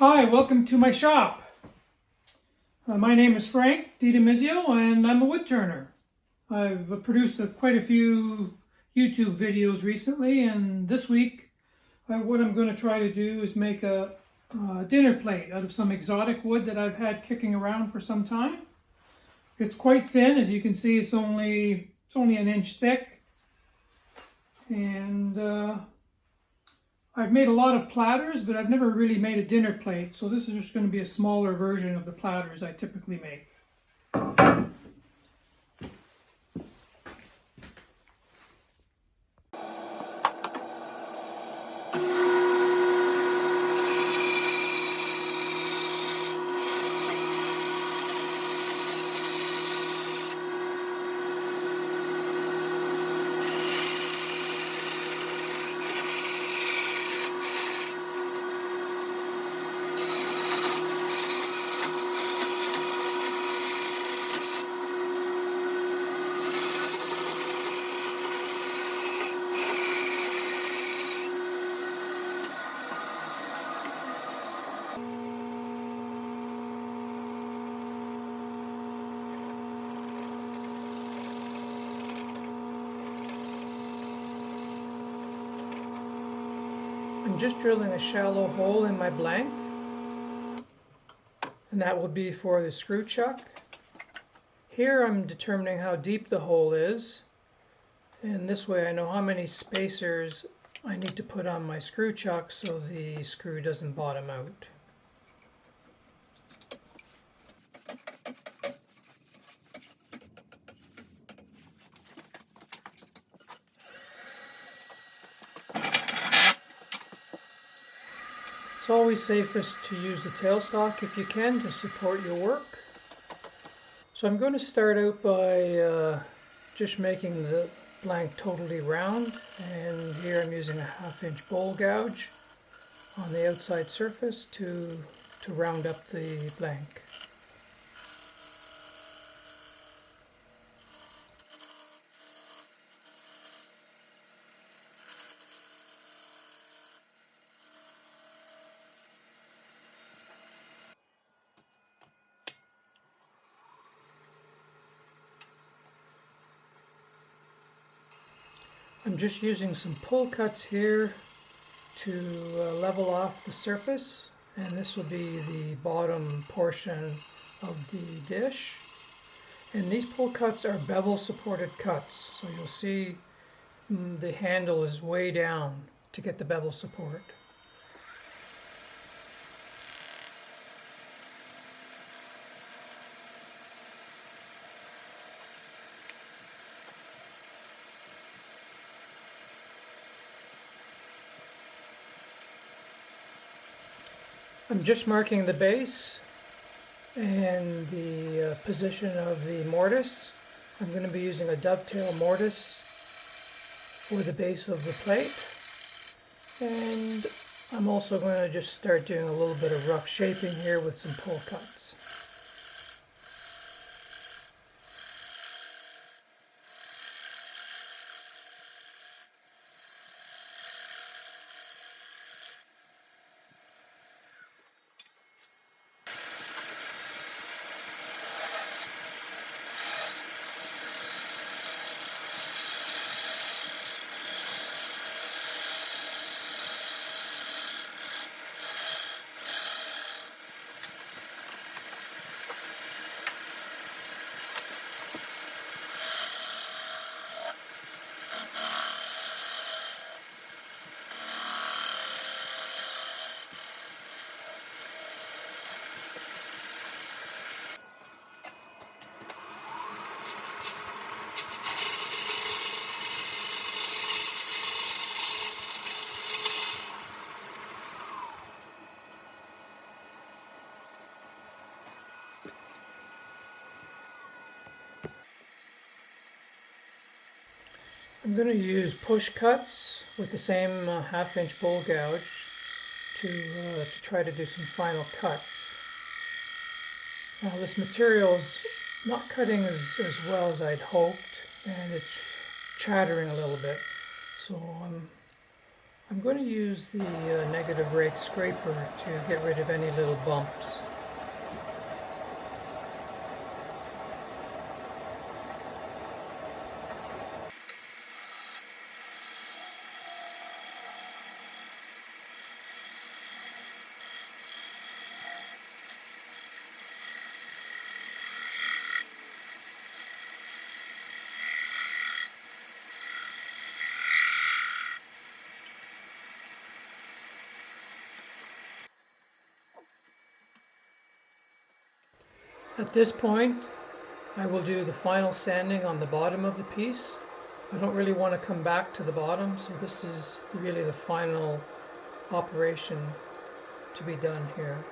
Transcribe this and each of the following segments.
Hi, welcome to my shop. My name is Frank DiDomizio and I'm a woodturner. I've produced quite a few YouTube videos recently, and this week what I'm going to try to do is make a dinner plate out of some exotic wood that I've had kicking around for some time. It's quite thin, as you can see. It's only an inch thick, and I've made a lot of platters, but I've never really made a dinner plate, so this is just going to be a smaller version of the platters I typically make. I'm just drilling a shallow hole in my blank, and that will be for the screw chuck. Here I'm determining how deep the hole is, and this way I know how many spacers I need to put on my screw chuck so the screw doesn't bottom out. It's always safest to use the tailstock if you can to support your work. So I'm going to start out by just making the blank totally round, and here I'm using a 1/2 inch bowl gouge on the outside surface to round up the blank. I'm just using some pull cuts here to level off the surface, and this will be the bottom portion of the dish. And these pull cuts are bevel supported cuts, so you'll see the handle is way down to get the bevel support. I'm just marking the base and the position of the mortise. I'm going to be using a dovetail mortise for the base of the plate, and I'm also going to just start doing a little bit of rough shaping here with some pull cuts. I'm going to use push cuts with the same 1/2 inch bowl gouge to try to do some final cuts. Now this material is not cutting as well as I'd hoped, and it's chattering a little bit, so I'm going to use the negative rake scraper to get rid of any little bumps. At this point, I will do the final sanding on the bottom of the piece. I don't really want to come back to the bottom, so this is really the final operation to be done here.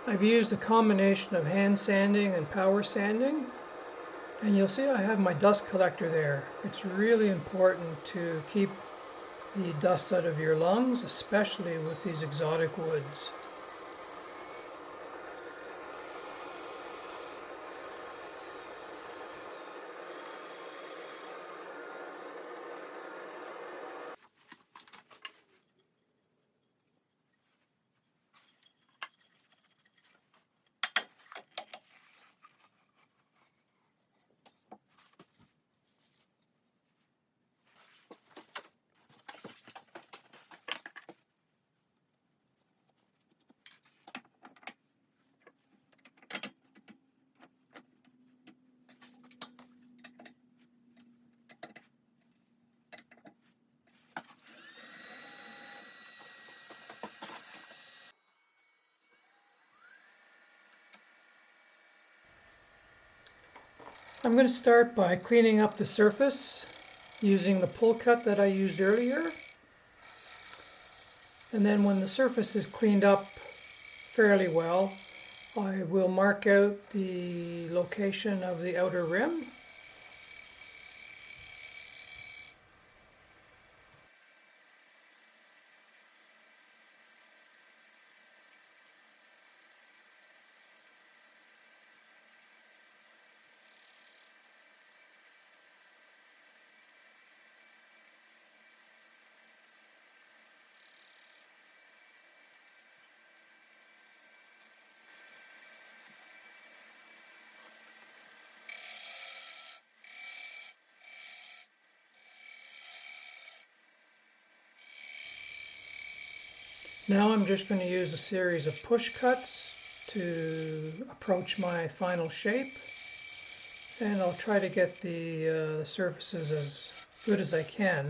I've used a combination of hand sanding and power sanding, and you'll see I have my dust collector there. It's really important to keep the dust out of your lungs, especially with these exotic woods. I'm going to start by cleaning up the surface using the pull cut that I used earlier. And then when the surface is cleaned up fairly well, I will mark out the location of the outer rim. Now I'm just going to use a series of push cuts to approach my final shape, and I'll try to get the surfaces as good as I can.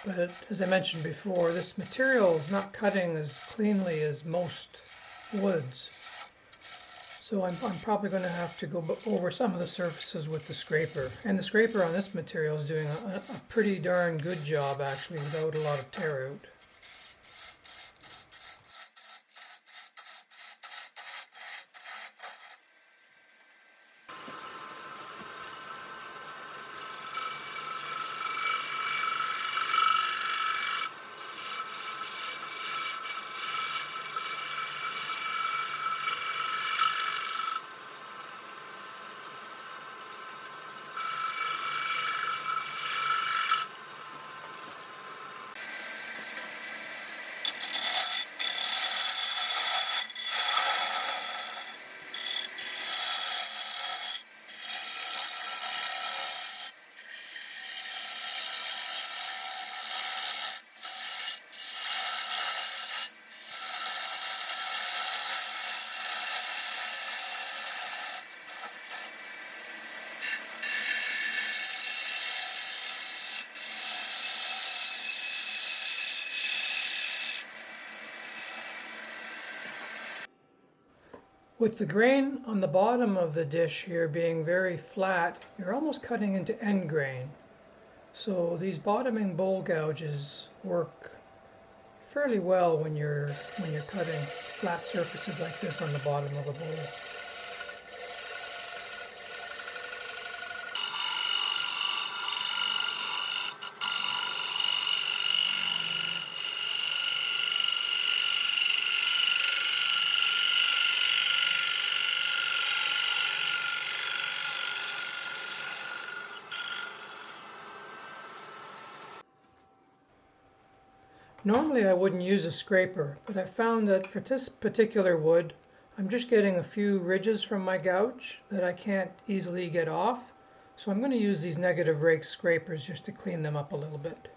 But as I mentioned before, this material is not cutting as cleanly as most woods, so I'm probably going to have to go over some of the surfaces with the scraper. And the scraper on this material is doing a pretty darn good job actually, without a lot of tear out. With the grain on the bottom of the dish here being very flat, you're almost cutting into end grain. So these bottoming bowl gouges work fairly well when you're cutting flat surfaces like this on the bottom of a bowl. Normally I wouldn't use a scraper, but I found that for this particular wood, I'm just getting a few ridges from my gouge that I can't easily get off. So I'm going to use these negative rake scrapers just to clean them up a little bit.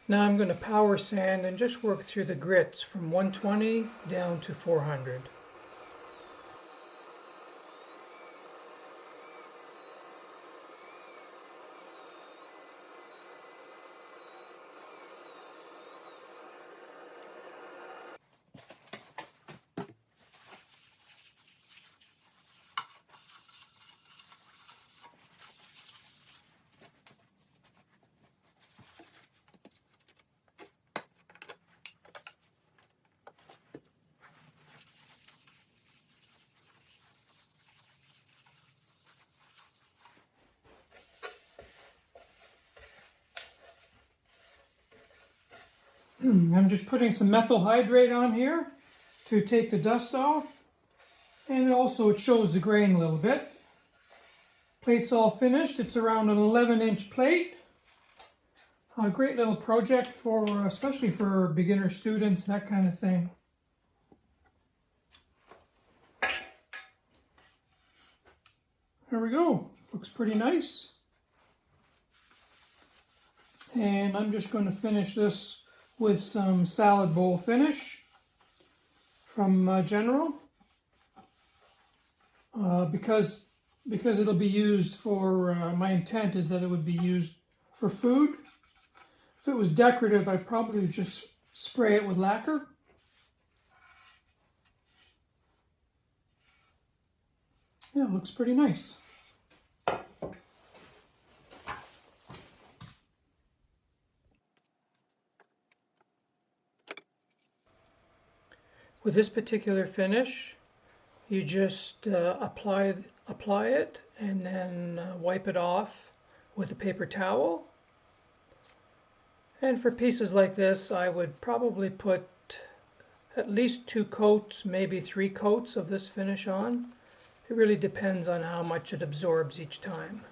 Now I'm going to power sand and just work through the grits from 120 down to 400. I'm just putting some methyl hydrate on here to take the dust off, and also it shows the grain a little bit. Plate's all finished. It's around an 11-inch plate. A great little project for, especially for beginner students, that kind of thing. There we go. Looks pretty nice. And I'm just going to finish this with some salad bowl finish from General, because it'll be used for, my intent is that it would be used for food. If it was decorative, I'd probably just spray it with lacquer. Yeah, it looks pretty nice. With this particular finish, you just apply it and then wipe it off with a paper towel. And for pieces like this, I would probably put at least 2 coats, maybe 3 coats of this finish on. It really depends on how much it absorbs each time.